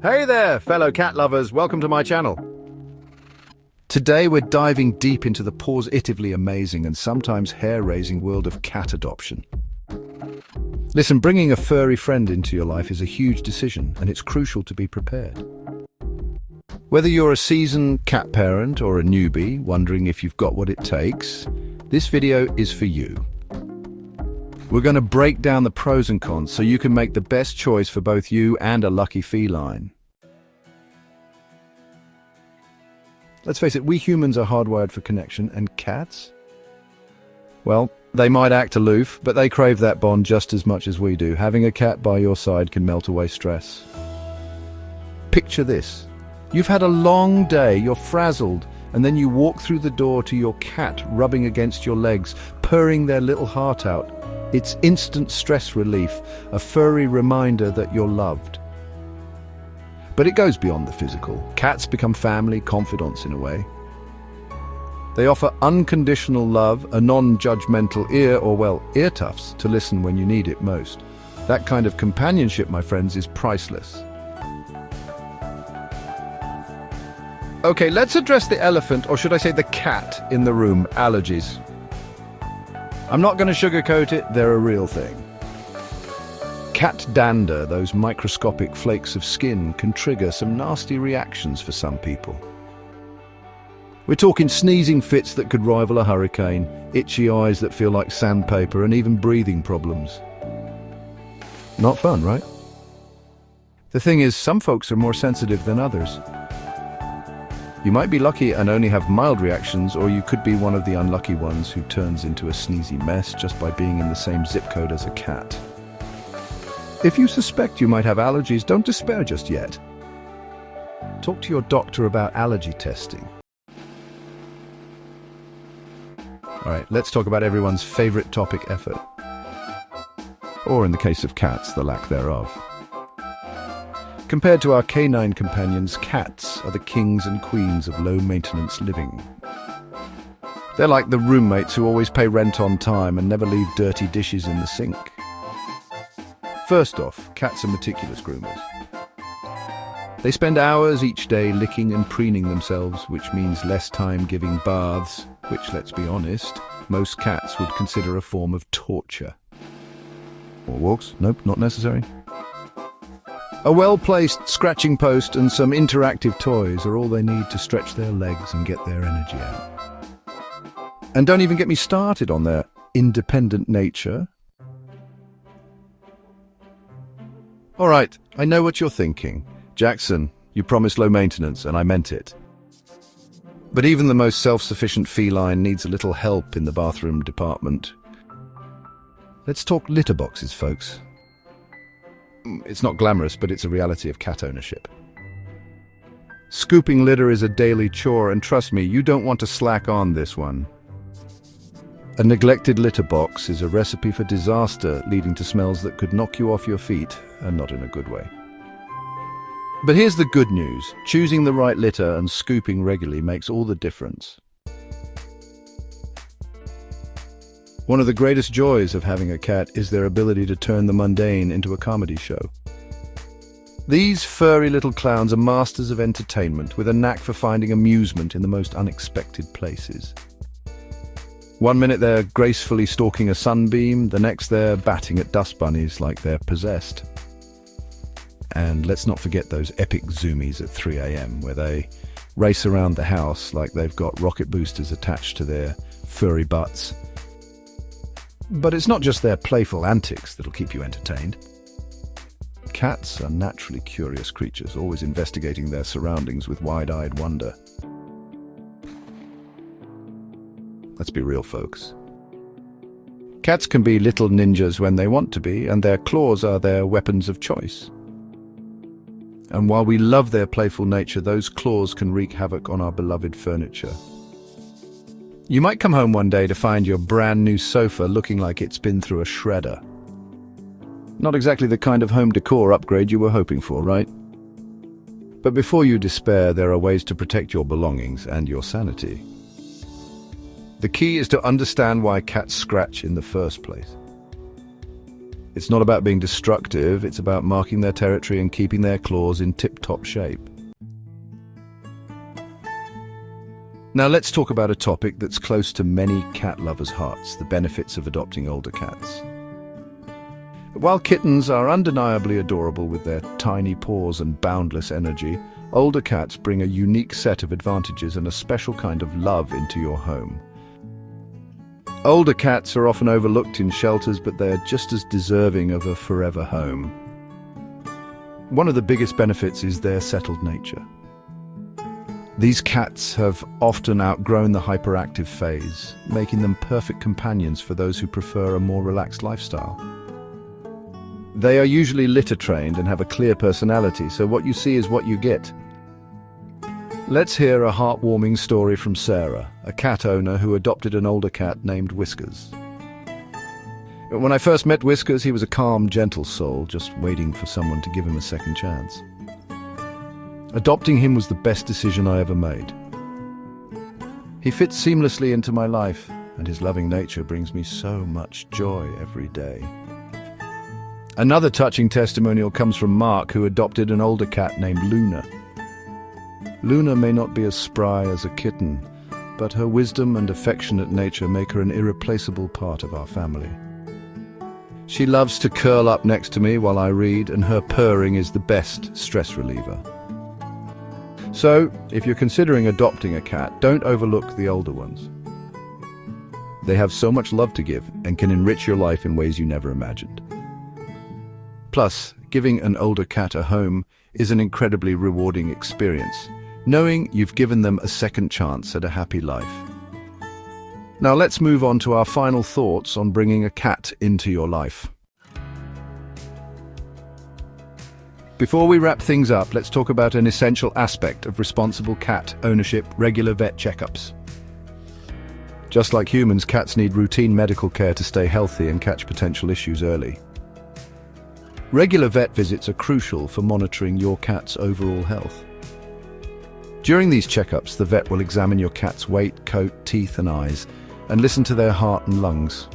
Hey there, fellow cat lovers, welcome to my channel. Today we're diving deep into the positively amazing and sometimes hair-raising world of cat adoption. Listen, bringing a furry friend into your life is a huge decision, and it's crucial to be prepared. Whether you're a seasoned cat parent or a newbie wondering if you've got what it takes, this video is for you. We're going to break down the pros and cons so you can make the best choice for both you and a lucky feline. Let's face it, we humans are hardwired for connection, and cats? Well, they might act aloof, but they crave that bond just as much as we do. Having a cat by your side can melt away stress. Picture this. You've had a long day, you're frazzled, and then you walk through the door to your cat rubbing against your legs, purring their little heart out. It's instant stress relief, a furry reminder that you're loved. But it goes beyond the physical. Cats become family confidants in a way. They offer unconditional love, a non-judgmental ear, or well, ear tufts to listen when you need it most. That kind of companionship, my friends, is priceless. Okay, let's address the elephant, or should I say the cat, in the room, allergies. I'm not going to sugarcoat it, they're a real thing. Cat dander, those microscopic flakes of skin, can trigger some nasty reactions for some people. We're talking sneezing fits that could rival a hurricane, itchy eyes that feel like sandpaper, and even breathing problems. Not fun, right? The thing is, some folks are more sensitive than others. You might be lucky and only have mild reactions, or you could be one of the unlucky ones who turns into a sneezy mess just by being in the same zip code as a cat. If you suspect you might have allergies, don't despair just yet. Talk to your doctor about allergy testing. Alright, let's talk about everyone's favorite topic, effort. Or in the case of cats, the lack thereof. Compared to our canine companions, cats are the kings and queens of low-maintenance living. They're like the roommates who always pay rent on time and never leave dirty dishes in the sink. First off, cats are meticulous groomers. They spend hours each day licking and preening themselves, which means less time giving baths, which, let's be honest, most cats would consider a form of torture. More walks? Nope, not necessary. A well-placed scratching post and some interactive toys are all they need to stretch their legs and get their energy out. And don't even get me started on their independent nature. All right, I know what you're thinking. Jackson, you promised low maintenance, and I meant it. But even the most self-sufficient feline needs a little help in the bathroom department. Let's talk litter boxes, folks. It's not glamorous, but it's a reality of cat ownership. Scooping litter is a daily chore, and trust me, you don't want to slack on this one. A neglected litter box is a recipe for disaster, leading to smells that could knock you off your feet, and not in a good way. But here's the good news. Choosing the right litter and scooping regularly makes all the difference. One of the greatest joys of having a cat is their ability to turn the mundane into a comedy show. These furry little clowns are masters of entertainment, with a knack for finding amusement in the most unexpected places. One minute they're gracefully stalking a sunbeam, the next they're batting at dust bunnies like they're possessed. And let's not forget those epic zoomies at 3 AM, where they race around the house like they've got rocket boosters attached to their furry butts. But it's not just their playful antics that'll keep you entertained. Cats are naturally curious creatures, always investigating their surroundings with wide-eyed wonder. Let's be real, folks. Cats can be little ninjas when they want to be, and their claws are their weapons of choice. And while we love their playful nature, those claws can wreak havoc on our beloved furniture. You might come home one day to find your brand new sofa looking like it's been through a shredder. Not exactly the kind of home decor upgrade you were hoping for, right? But before you despair, there are ways to protect your belongings and your sanity. The key is to understand why cats scratch in the first place. It's not about being destructive, it's about marking their territory and keeping their claws in tip-top shape. Now let's talk about a topic that's close to many cat lovers' hearts, the benefits of adopting older cats. While kittens are undeniably adorable with their tiny paws and boundless energy, older cats bring a unique set of advantages and a special kind of love into your home. Older cats are often overlooked in shelters, but they are just as deserving of a forever home. One of the biggest benefits is their settled nature. These cats have often outgrown the hyperactive phase, making them perfect companions for those who prefer a more relaxed lifestyle. They are usually litter-trained and have a clear personality, so what you see is what you get. Let's hear a heartwarming story from Sarah, a cat owner who adopted an older cat named Whiskers. When I first met Whiskers, he was a calm, gentle soul, just waiting for someone to give him a second chance. Adopting him was the best decision I ever made. He fits seamlessly into my life, and his loving nature brings me so much joy every day. Another touching testimonial comes from Mark, who adopted an older cat named Luna. Luna may not be as spry as a kitten, but her wisdom and affectionate nature make her an irreplaceable part of our family. She loves to curl up next to me while I read, and her purring is the best stress reliever. So, if you're considering adopting a cat, don't overlook the older ones. They have so much love to give and can enrich your life in ways you never imagined. Plus, giving an older cat a home is an incredibly rewarding experience, knowing you've given them a second chance at a happy life. Now let's move on to our final thoughts on bringing a cat into your life. Before we wrap things up, let's talk about an essential aspect of responsible cat ownership: regular vet checkups. Just like humans, cats need routine medical care to stay healthy and catch potential issues early. Regular vet visits are crucial for monitoring your cat's overall health. During these checkups, the vet will examine your cat's weight, coat, teeth and eyes, and listen to their heart and lungs.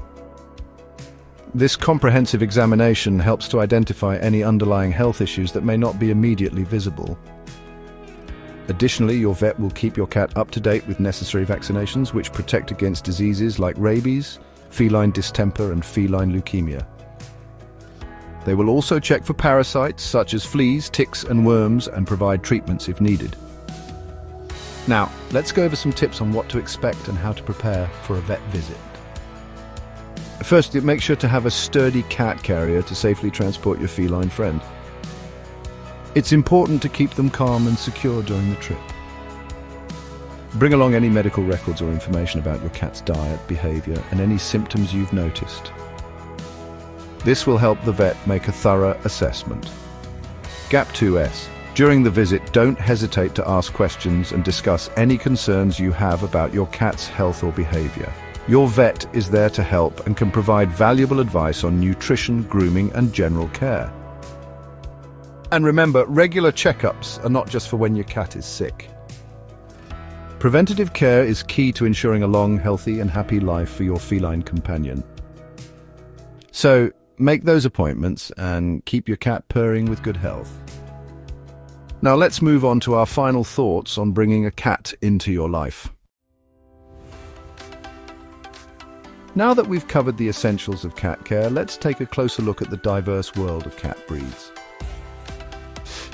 This comprehensive examination helps to identify any underlying health issues that may not be immediately visible. Additionally, your vet will keep your cat up to date with necessary vaccinations which protect against diseases like rabies, feline distemper and feline leukemia. They will also check for parasites such as fleas, ticks and worms and provide treatments if needed. Now, let's go over some tips on what to expect and how to prepare for a vet visit. First, make sure to have a sturdy cat carrier to safely transport your feline friend. It's important to keep them calm and secure during the trip. Bring along any medical records or information about your cat's diet, behavior, and any symptoms you've noticed. This will help the vet make a thorough assessment. Gap 2S. During the visit, don't hesitate to ask questions and discuss any concerns you have about your cat's health or behavior. Your vet is there to help and can provide valuable advice on nutrition, grooming, and general care. And remember, regular checkups are not just for when your cat is sick. Preventative care is key to ensuring a long, healthy, and happy life for your feline companion. So, make those appointments and keep your cat purring with good health. Now let's move on to our final thoughts on bringing a cat into your life. Now that we've covered the essentials of cat care, let's take a closer look at the diverse world of cat breeds.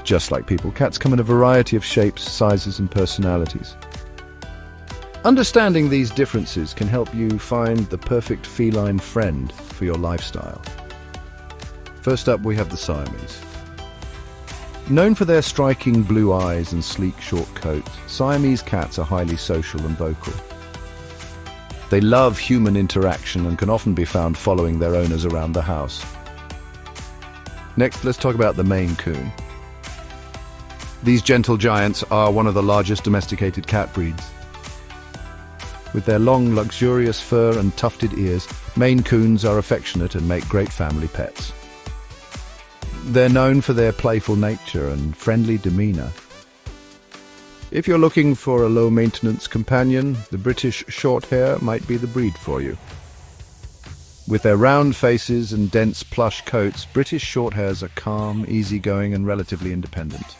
Just like people, cats come in a variety of shapes, sizes, and personalities. Understanding these differences can help you find the perfect feline friend for your lifestyle. First up, we have the Siamese. Known for their striking blue eyes and sleek short coats, Siamese cats are highly social and vocal. They love human interaction and can often be found following their owners around the house. Next, let's talk about the Maine Coon. These gentle giants are one of the largest domesticated cat breeds. With their long, luxurious fur and tufted ears, Maine Coons are affectionate and make great family pets. They're known for their playful nature and friendly demeanor. If you're looking for a low-maintenance companion, the British Shorthair might be the breed for you. With their round faces and dense plush coats, British Shorthairs are calm, easygoing, and relatively independent.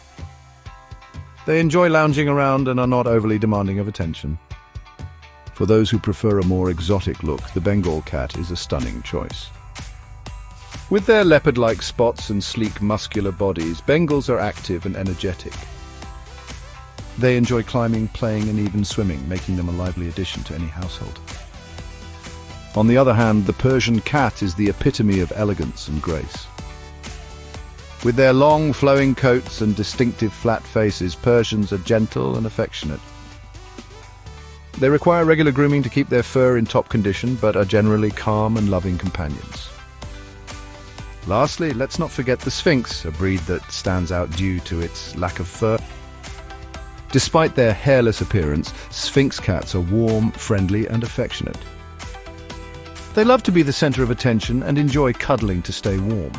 They enjoy lounging around and are not overly demanding of attention. For those who prefer a more exotic look, the Bengal cat is a stunning choice. With their leopard-like spots and sleek, muscular bodies, Bengals are active and energetic. They enjoy climbing, playing, and even swimming, making them a lively addition to any household. On the other hand, the Persian cat is the epitome of elegance and grace. With their long, flowing coats and distinctive flat faces, Persians are gentle and affectionate. They require regular grooming to keep their fur in top condition, but are generally calm and loving companions. Lastly, let's not forget the Sphinx, a breed that stands out due to its lack of fur. Despite their hairless appearance, Sphinx cats are warm, friendly, and affectionate. They love to be the center of attention and enjoy cuddling to stay warm.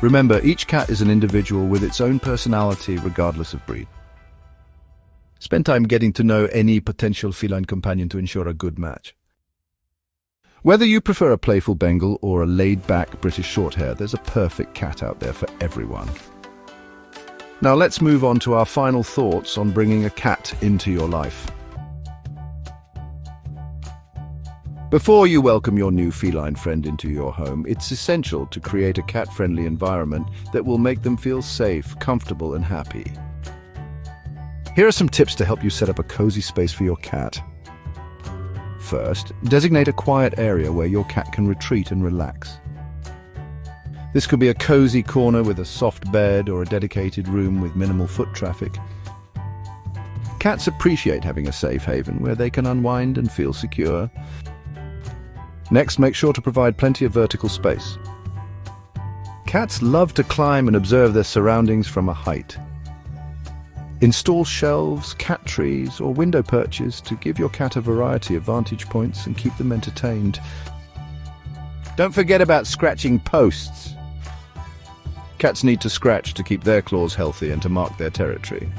Remember, each cat is an individual with its own personality regardless of breed. Spend time getting to know any potential feline companion to ensure a good match. Whether you prefer a playful Bengal or a laid-back British Shorthair, there's a perfect cat out there for everyone. Now let's move on to our final thoughts on bringing a cat into your life. Before you welcome your new feline friend into your home, it's essential to create a cat-friendly environment that will make them feel safe, comfortable, and happy. Here are some tips to help you set up a cozy space for your cat. First, designate a quiet area where your cat can retreat and relax. This could be a cozy corner with a soft bed or a dedicated room with minimal foot traffic. Cats appreciate having a safe haven where they can unwind and feel secure. Next, make sure to provide plenty of vertical space. Cats love to climb and observe their surroundings from a height. Install shelves, cat trees, or window perches to give your cat a variety of vantage points and keep them entertained. Don't forget about scratching posts. Cats need to scratch to keep their claws healthy and to mark their territory.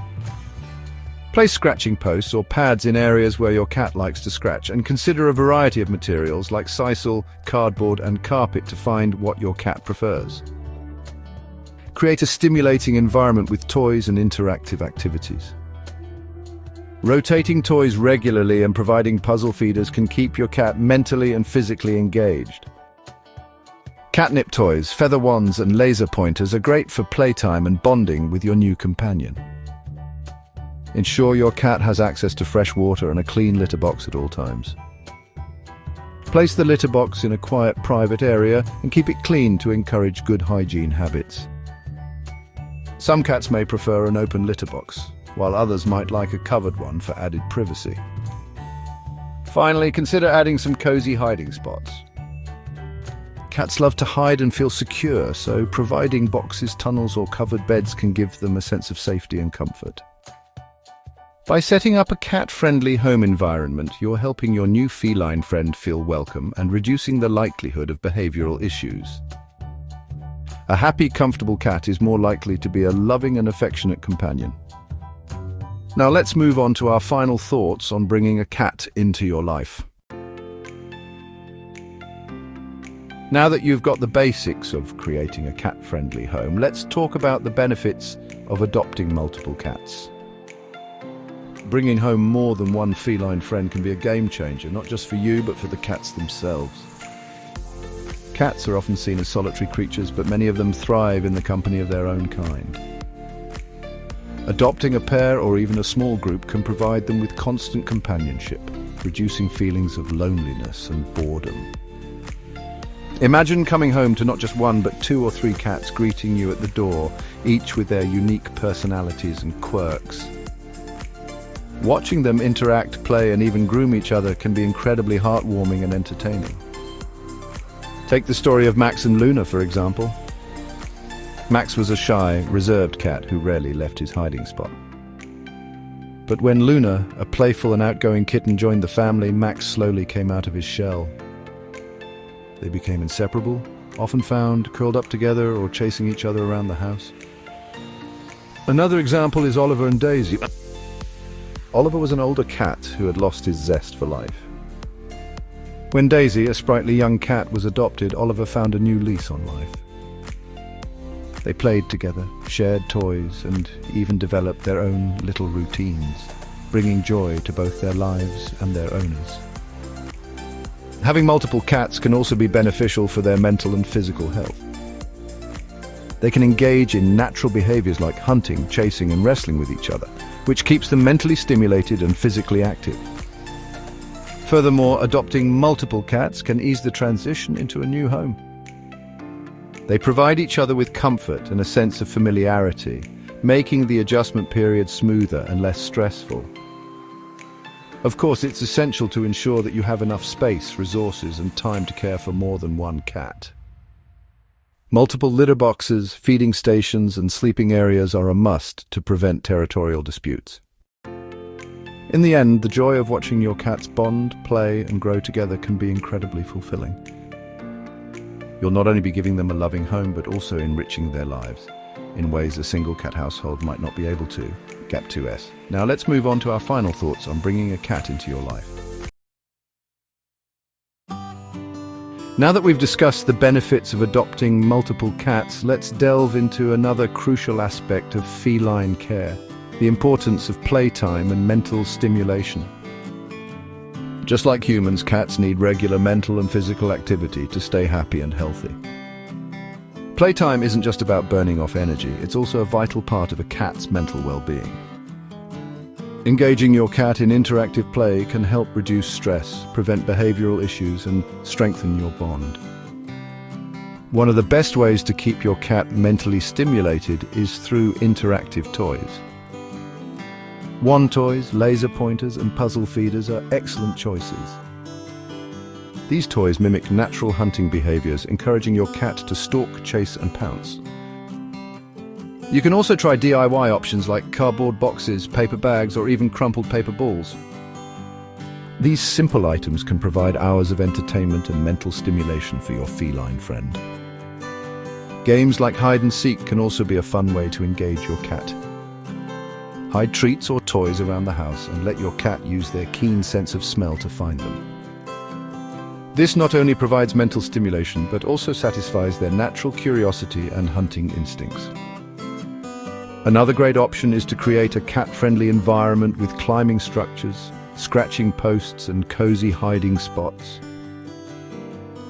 Place scratching posts or pads in areas where your cat likes to scratch, and consider a variety of materials like sisal, cardboard, and carpet to find what your cat prefers. Create a stimulating environment with toys and interactive activities. Rotating toys regularly and providing puzzle feeders can keep your cat mentally and physically engaged. Catnip toys, feather wands, and laser pointers are great for playtime and bonding with your new companion. Ensure your cat has access to fresh water and a clean litter box at all times. Place the litter box in a quiet, private area and keep it clean to encourage good hygiene habits. Some cats may prefer an open litter box, while others might like a covered one for added privacy. Finally, consider adding some cozy hiding spots. Cats love to hide and feel secure, so providing boxes, tunnels, or covered beds can give them a sense of safety and comfort. By setting up a cat-friendly home environment, you're helping your new feline friend feel welcome and reducing the likelihood of behavioral issues. A happy, comfortable cat is more likely to be a loving and affectionate companion. Now let's move on to our final thoughts on bringing a cat into your life. Now that you've got the basics of creating a cat-friendly home, let's talk about the benefits of adopting multiple cats. Bringing home more than one feline friend can be a game changer, not just for you, but for the cats themselves. Cats are often seen as solitary creatures, but many of them thrive in the company of their own kind. Adopting a pair or even a small group can provide them with constant companionship, reducing feelings of loneliness and boredom. Imagine coming home to not just one, but 2 or 3 cats greeting you at the door, each with their unique personalities and quirks. Watching them interact, play, and even groom each other can be incredibly heartwarming and entertaining. Take the story of Max and Luna, for example. Max was a shy, reserved cat who rarely left his hiding spot. But when Luna, a playful and outgoing kitten, joined the family, Max slowly came out of his shell. They became inseparable, often found curled up together or chasing each other around the house. Another example is Oliver and Daisy. Oliver was an older cat who had lost his zest for life. When Daisy, a sprightly young cat, was adopted, Oliver found a new lease on life. They played together, shared toys, and even developed their own little routines, bringing joy to both their lives and their owners. Having multiple cats can also be beneficial for their mental and physical health. They can engage in natural behaviors like hunting, chasing, and wrestling with each other, which keeps them mentally stimulated and physically active. Furthermore, adopting multiple cats can ease the transition into a new home. They provide each other with comfort and a sense of familiarity, making the adjustment period smoother and less stressful. Of course, it's essential to ensure that you have enough space, resources, and time to care for more than one cat. Multiple litter boxes, feeding stations, and sleeping areas are a must to prevent territorial disputes. In the end, the joy of watching your cats bond, play, and grow together can be incredibly fulfilling. You'll not only be giving them a loving home, but also enriching their lives in ways a single cat household might not be able to. Gap 2S. Now let's move on to our final thoughts on bringing a cat into your life. Now that we've discussed the benefits of adopting multiple cats, let's delve into another crucial aspect of feline care, the importance of playtime and mental stimulation. Just like humans, cats need regular mental and physical activity to stay happy and healthy. Playtime isn't just about burning off energy, it's also a vital part of a cat's mental well-being. Engaging your cat in interactive play can help reduce stress, prevent behavioral issues, and strengthen your bond. One of the best ways to keep your cat mentally stimulated is through interactive toys. Wand toys, laser pointers, and puzzle feeders are excellent choices. These toys mimic natural hunting behaviors, encouraging your cat to stalk, chase, and pounce. You can also try DIY options like cardboard boxes, paper bags, or even crumpled paper balls. These simple items can provide hours of entertainment and mental stimulation for your feline friend. Games like hide and seek can also be a fun way to engage your cat. Hide treats or toys around the house and let your cat use their keen sense of smell to find them. This not only provides mental stimulation, but also satisfies their natural curiosity and hunting instincts. Another great option is to create a cat-friendly environment with climbing structures, scratching posts, and cozy hiding spots.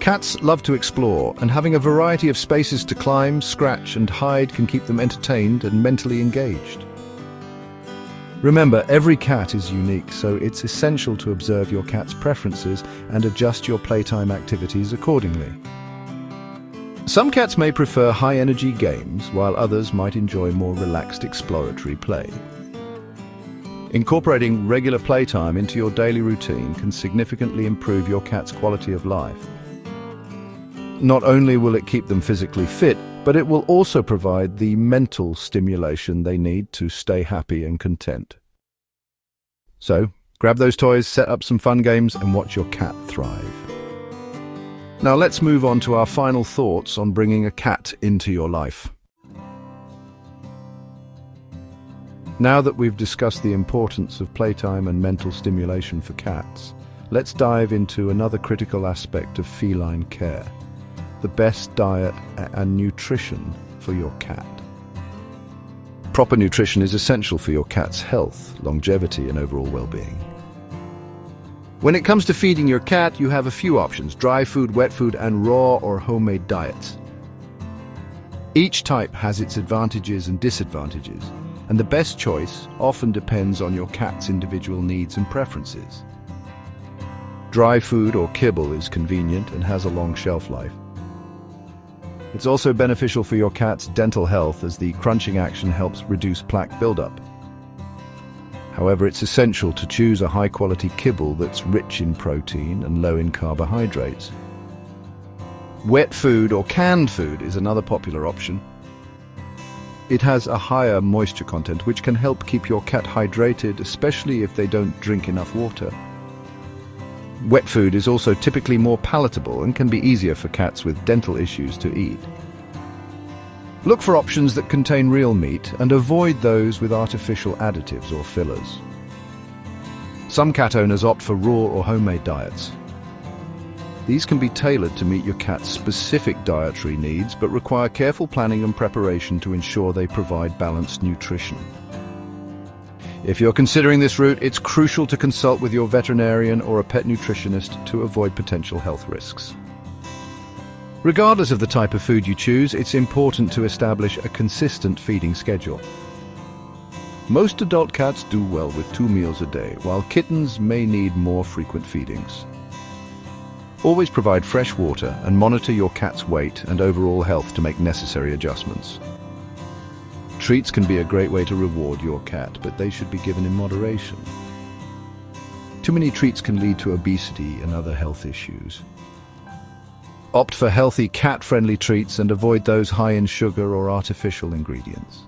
Cats love to explore, and having a variety of spaces to climb, scratch, and hide can keep them entertained and mentally engaged. Remember, every cat is unique, so it's essential to observe your cat's preferences and adjust your playtime activities accordingly. Some cats may prefer high-energy games, while others might enjoy more relaxed exploratory play. Incorporating regular playtime into your daily routine can significantly improve your cat's quality of life. Not only will it keep them physically fit, but it will also provide the mental stimulation they need to stay happy and content. So, grab those toys, set up some fun games, and watch your cat thrive. Now let's move on to our final thoughts on bringing a cat into your life. Now that we've discussed the importance of playtime and mental stimulation for cats, let's dive into another critical aspect of feline care: the best diet and nutrition for your cat. Proper nutrition is essential for your cat's health, longevity, and overall well-being. When it comes to feeding your cat, you have a few options: dry food, wet food, and raw or homemade diets. Each type has its advantages and disadvantages, and the best choice often depends on your cat's individual needs and preferences. Dry food or kibble is convenient and has a long shelf life. It's also beneficial for your cat's dental health, as the crunching action helps reduce plaque buildup. However, it's essential to choose a high-quality kibble that's rich in protein and low in carbohydrates. Wet food or canned food is another popular option. It has a higher moisture content, which can help keep your cat hydrated, especially if they don't drink enough water. Wet food is also typically more palatable and can be easier for cats with dental issues to eat. Look for options that contain real meat and avoid those with artificial additives or fillers. Some cat owners opt for raw or homemade diets. These can be tailored to meet your cat's specific dietary needs, but require careful planning and preparation to ensure they provide balanced nutrition. If you're considering this route, it's crucial to consult with your veterinarian or a pet nutritionist to avoid potential health risks. Regardless of the type of food you choose, it's important to establish a consistent feeding schedule. Most adult cats do well with 2 meals a day, while kittens may need more frequent feedings. Always provide fresh water and monitor your cat's weight and overall health to make necessary adjustments. Treats can be a great way to reward your cat, but they should be given in moderation. Too many treats can lead to obesity and other health issues. Opt for healthy, cat-friendly treats and avoid those high in sugar or artificial ingredients.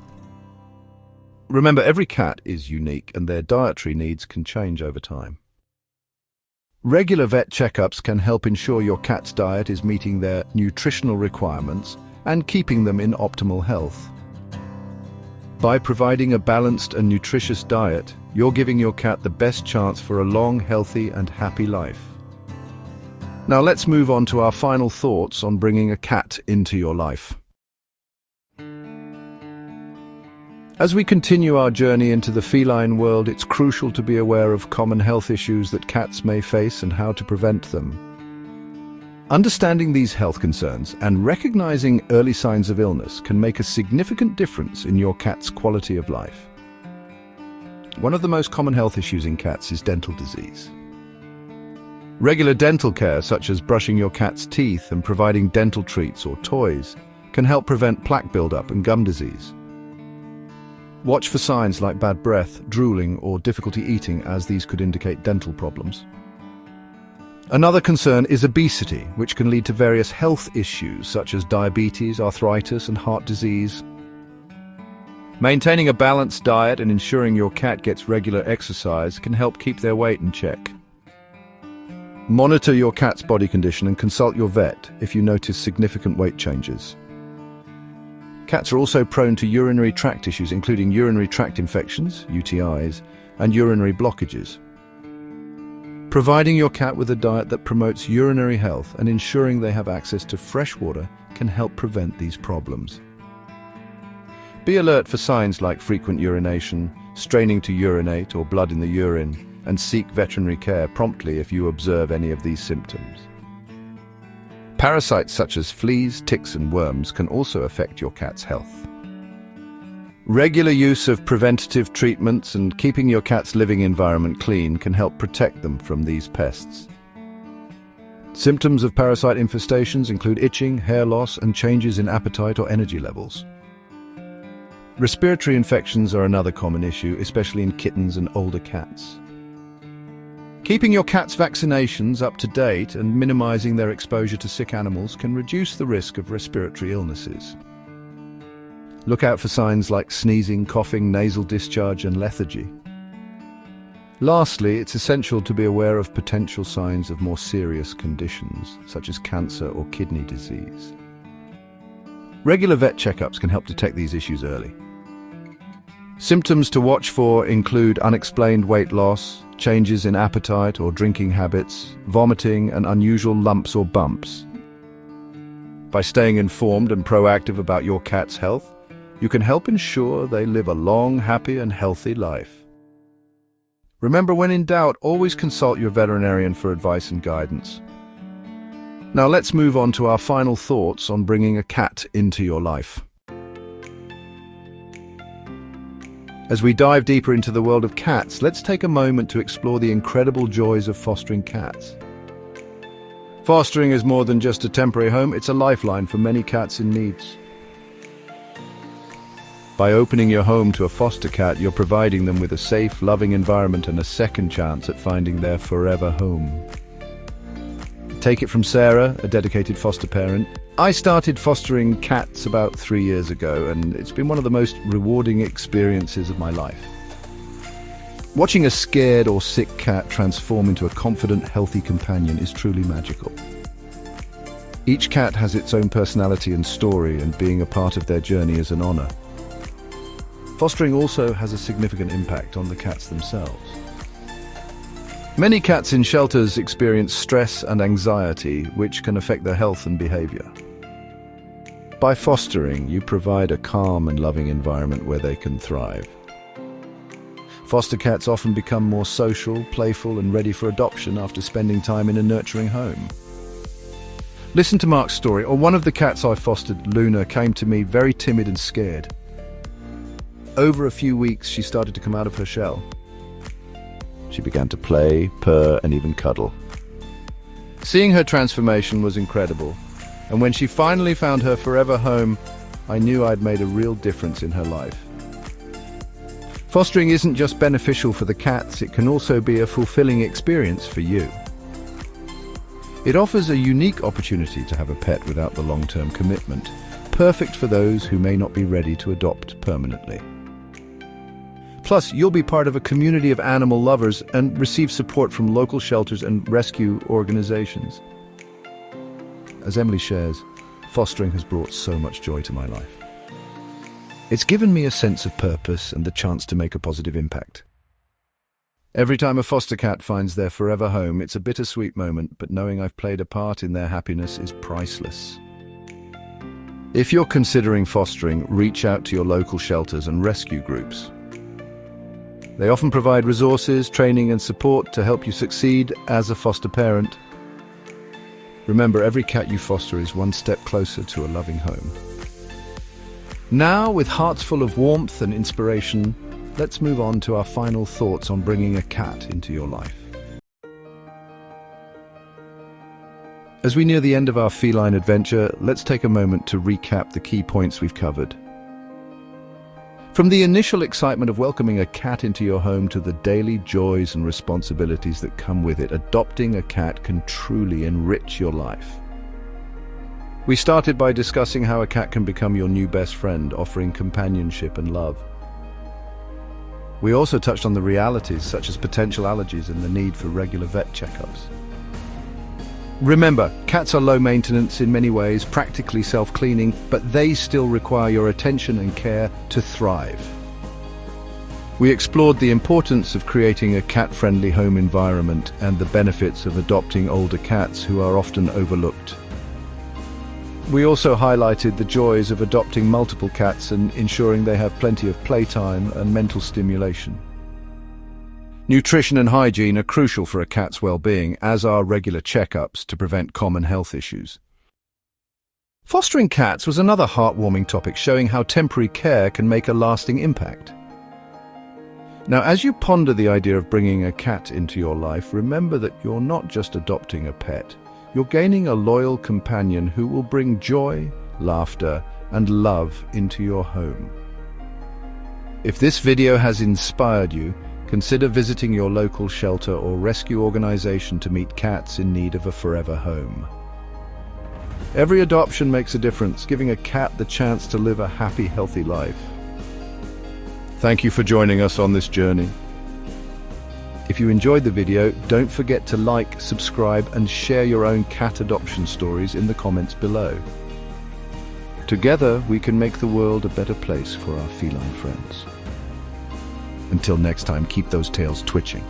Remember, every cat is unique and their dietary needs can change over time. Regular vet checkups can help ensure your cat's diet is meeting their nutritional requirements and keeping them in optimal health. By providing a balanced and nutritious diet, you're giving your cat the best chance for a long, healthy, and happy life. Now let's move on to our final thoughts on bringing a cat into your life. As we continue our journey into the feline world, it's crucial to be aware of common health issues that cats may face and how to prevent them. Understanding these health concerns and recognizing early signs of illness can make a significant difference in your cat's quality of life. One of the most common health issues in cats is dental disease. Regular dental care, such as brushing your cat's teeth and providing dental treats or toys, can help prevent plaque buildup and gum disease. Watch for signs like bad breath, drooling, or difficulty eating, as these could indicate dental problems. Another concern is obesity, which can lead to various health issues such as diabetes, arthritis, and heart disease. Maintaining a balanced diet and ensuring your cat gets regular exercise can help keep their weight in check. Monitor your cat's body condition and consult your vet if you notice significant weight changes. Cats are also prone to urinary tract issues, including urinary tract infections, UTIs, and urinary blockages. Providing your cat with a diet that promotes urinary health and ensuring they have access to fresh water can help prevent these problems. Be alert for signs like frequent urination, straining to urinate, or blood in the urine, and seek veterinary care promptly if you observe any of these symptoms. Parasites such as fleas, ticks, and worms can also affect your cat's health. Regular use of preventative treatments and keeping your cat's living environment clean can help protect them from these pests. Symptoms of parasite infestations include itching, hair loss, and changes in appetite or energy levels. Respiratory infections are another common issue, especially in kittens and older cats. Keeping your cat's vaccinations up to date and minimizing their exposure to sick animals can reduce the risk of respiratory illnesses. Look out for signs like sneezing, coughing, nasal discharge, and lethargy. Lastly, it's essential to be aware of potential signs of more serious conditions, such as cancer or kidney disease. Regular vet checkups can help detect these issues early. Symptoms to watch for include unexplained weight loss, changes in appetite or drinking habits, vomiting, and unusual lumps or bumps. By staying informed and proactive about your cat's health, you can help ensure they live a long, happy, and healthy life. Remember, when in doubt, always consult your veterinarian for advice and guidance. Now let's move on to our final thoughts on bringing a cat into your life. As we dive deeper into the world of cats, let's take a moment to explore the incredible joys of fostering cats. Fostering is more than just a temporary home, it's a lifeline for many cats in need. By opening your home to a foster cat, you're providing them with a safe, loving environment and a second chance at finding their forever home. Take it from Sarah, a dedicated foster parent. I started fostering cats about 3 years ago, and it's been one of the most rewarding experiences of my life. Watching a scared or sick cat transform into a confident, healthy companion is truly magical. Each cat has its own personality and story, and being a part of their journey is an honor. Fostering also has a significant impact on the cats themselves. Many cats in shelters experience stress and anxiety, which can affect their health and behavior. By fostering, you provide a calm and loving environment where they can thrive. Foster cats often become more social, playful, and ready for adoption after spending time in a nurturing home. Listen to Mark's story. One of the cats I fostered, Luna, came to me very timid and scared. Over a few weeks, she started to come out of her shell. She began to play, purr, and even cuddle. Seeing her transformation was incredible, and when she finally found her forever home, I knew I'd made a real difference in her life. Fostering isn't just beneficial for the cats, it can also be a fulfilling experience for you. It offers a unique opportunity to have a pet without the long-term commitment, perfect for those who may not be ready to adopt permanently. Plus, you'll be part of a community of animal lovers and receive support from local shelters and rescue organizations. As Emily shares, fostering has brought so much joy to my life. It's given me a sense of purpose and the chance to make a positive impact. Every time a foster cat finds their forever home, it's a bittersweet moment, but knowing I've played a part in their happiness is priceless. If you're considering fostering, reach out to your local shelters and rescue groups. They often provide resources, training, and support to help you succeed as a foster parent. Remember, every cat you foster is one step closer to a loving home. Now, with hearts full of warmth and inspiration, let's move on to our final thoughts on bringing a cat into your life. As we near the end of our feline adventure, let's take a moment to recap the key points we've covered. From the initial excitement of welcoming a cat into your home to the daily joys and responsibilities that come with it, adopting a cat can truly enrich your life. We started by discussing how a cat can become your new best friend, offering companionship and love. We also touched on the realities such as potential allergies and the need for regular vet checkups. Remember, cats are low maintenance in many ways, practically self-cleaning, but they still require your attention and care to thrive. We explored the importance of creating a cat-friendly home environment and the benefits of adopting older cats who are often overlooked. We also highlighted the joys of adopting multiple cats and ensuring they have plenty of playtime and mental stimulation. Nutrition and hygiene are crucial for a cat's well-being, as are regular checkups to prevent common health issues. Fostering cats was another heartwarming topic, showing how temporary care can make a lasting impact. Now, as you ponder the idea of bringing a cat into your life, remember that you're not just adopting a pet. You're gaining a loyal companion who will bring joy, laughter, and love into your home. If this video has inspired you, consider visiting your local shelter or rescue organization to meet cats in need of a forever home. Every adoption makes a difference, giving a cat the chance to live a happy, healthy life. Thank you for joining us on this journey. If you enjoyed the video, don't forget to like, subscribe, and share your own cat adoption stories in the comments below. Together, we can make the world a better place for our feline friends. Until next time, keep those tails twitching.